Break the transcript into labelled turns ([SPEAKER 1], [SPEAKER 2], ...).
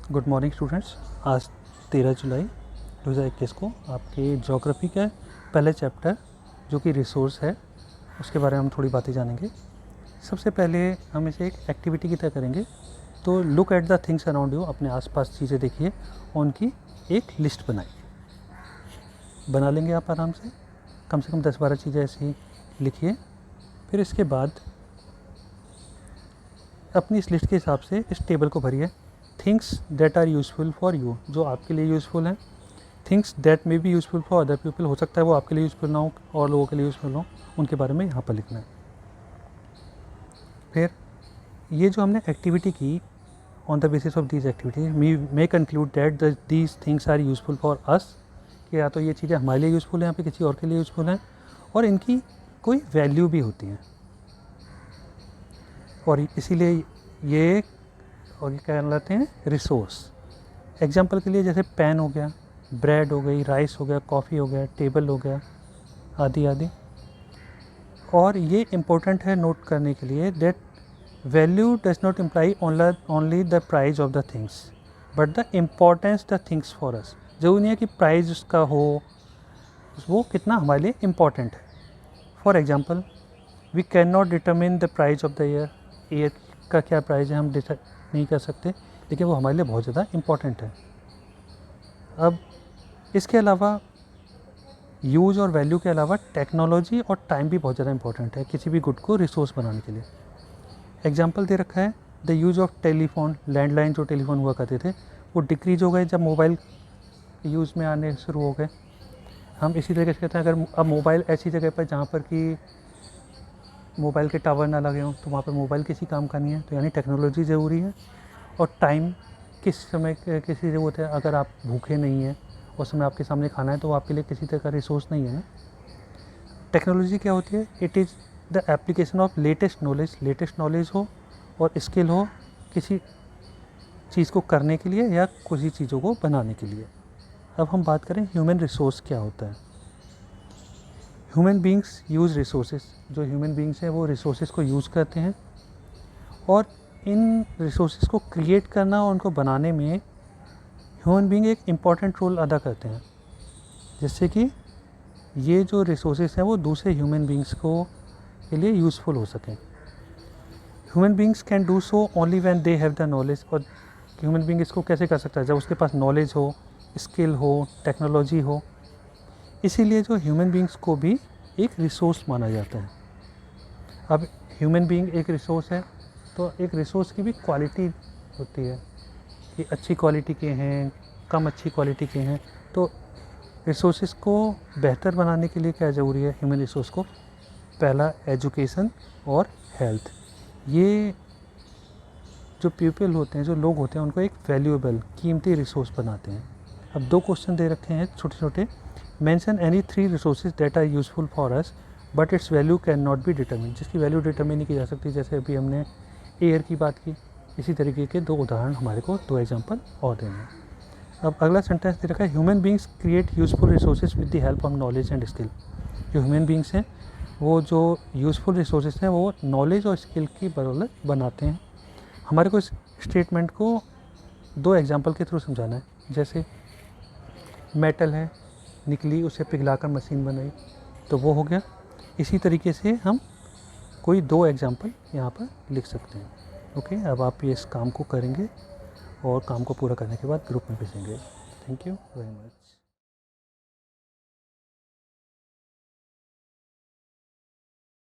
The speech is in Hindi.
[SPEAKER 1] Good morning students. आज 13 जुलाई 2021 को आपके ज्योग्राफी का पहले चैप्टर जो कि रिसोर्स है उसके बारे में हम थोड़ी बातें जानेंगे। सबसे पहले हम इसे एक एक्टिविटी की तरह करेंगे। तो look at the things around you, अपने आसपास चीज़ें देखिए, उनकी एक लिस्ट बनाइए। बना लेंगे आप आराम से कम 10-12 चीज़ें ऐसी लिखिए। फिर इसके बाद अपनी इस लिस्ट के हिसाब से इस टेबल को भरिए। Things that are useful for you, जो आपके लिए यूज़फुल हैं। Things that may be useful for other people, हो सकता है वो आपके लिए यूज़फुल ना हो और लोगों के लिए यूज़फुल हो, उनके बारे में यहाँ पर लिखना है। फिर ये जो हमने एक्टिविटी की, on the basis of these activity we may conclude that these things are useful for us, कि या तो ये चीज़ें हमारे लिए यूज़फुल हैं या फिर किसी और के लिए यूज़फुल हैं और इनकी कोई वैल्यू भी होती है। और इसीलिए ये और ये क्या कहलाते हैं, रिसोर्स। एग्जाम्पल के लिए जैसे पेन हो गया, ब्रेड हो गई, राइस हो गया, कॉफ़ी हो गया, टेबल हो गया, आदि आदि। और ये इम्पोर्टेंट है नोट करने के लिए that value does not imply only the price of the things but the importance the things for us. जरूरी नहीं है कि प्राइज उसका हो, वो कितना हमारे लिए इम्पोर्टेंट है। For example we can not determine the price of the air. Air का क्या प्राइस है हम नहीं कर सकते, लेकिन वो हमारे लिए बहुत ज़्यादा इम्पॉर्टेंट है। अब इसके अलावा यूज़ और वैल्यू के अलावा टेक्नोलॉजी और टाइम भी बहुत ज़्यादा इम्पॉर्टेंट है किसी भी गुड को रिसोर्स बनाने के लिए। एग्जांपल दे रखा है, the use of telephone, landline जो टेलीफोन हुआ करते थे वो डिक्रीज हो गए जब मोबाइल यूज़ में आने शुरू हो गए। हम इसी तरीके से कहते हैं, अगर अब मोबाइल ऐसी जगह पर जहाँ पर कि मोबाइल के टावर ना लगे हों तो वहाँ पर मोबाइल किसी काम का नहीं है, तो यानी टेक्नोलॉजी ज़रूरी है। और टाइम किस समय किसी ज़रूरत है, अगर आप भूखे नहीं हैं उस समय आपके सामने खाना है तो आपके लिए किसी तरह का रिसोर्स नहीं है ना। टेक्नोलॉजी क्या होती है, it is the application of latest knowledge हो और स्किल हो किसी चीज़ को करने के लिए या किसी चीज़ों को बनाने के लिए। अब हम बात करें ह्यूमन रिसोर्स क्या होता है। ह्यूमन बींग्स यूज़ रिसोर्सेज, जो ह्यूमन बींग्स हैं वो रिसोर्सेज को यूज़ करते हैं और इन रिसोर्सेज को क्रिएट करना और उनको बनाने में ह्यूमन बींग एक इम्पॉर्टेंट रोल अदा करते हैं, जिससे कि ये जो रिसोर्सेज हैं वो दूसरे ह्यूमन बींग्स को के लिए यूज़फुल हो सकें। Human beings can do so only when they have the knowledge. और ह्यूमन बींग इसको कैसे कर सकता है, जब उसके पास नॉलेज हो, स्किल हो, टेक्नोलॉजी हो। इसीलिए जो ह्यूमन बींग्स को भी एक रिसोर्स माना जाता है। अब ह्यूमन बींग एक रिसोर्स है तो एक रिसोर्स की भी क्वालिटी होती है कि अच्छी क्वालिटी के हैं, कम अच्छी क्वालिटी के हैं। तो रिसोर्सेज को बेहतर बनाने के लिए क्या ज़रूरी है ह्यूमन रिसोर्स को, पहला एजुकेशन और हेल्थ। ये जो पीपल होते हैं, जो लोग होते हैं, उनको एक वैल्यूएबल कीमती रिसोर्स बनाते हैं। अब 2 क्वेश्चन दे रखे हैं छोटे छोटे। Mention any 3 resources that are useful for us but its value can not be determine, जिसकी वैल्यू डिटरमिन नहीं की जा सकती। जैसे अभी हमने एयर की बात की, इसी तरीके के 2 उदाहरण हमारे को 2 एग्जांपल और देने हैं। अब अगला सेंटेंस दे रखा है, human beings create useful resources with the help of knowledge and skill. जो ह्यूमन बींग्स हैं वो जो यूज़फुल रिसोर्सेज हैं वो नॉलेज और स्किल की बदौलत बनाते हैं। हमारे को इस स्टेटमेंट को 2 एग्जांपल के थ्रू समझाना है। जैसे मेटल है, निकली, उसे पिघलाकर मशीन बनाई, तो वो हो गया। इसी तरीके से हम कोई 2 एग्जांपल यहाँ पर लिख सकते हैं। ओके, अब आप ये इस काम को करेंगे और काम को पूरा करने के बाद ग्रुप में भेजेंगे। Thank you very much.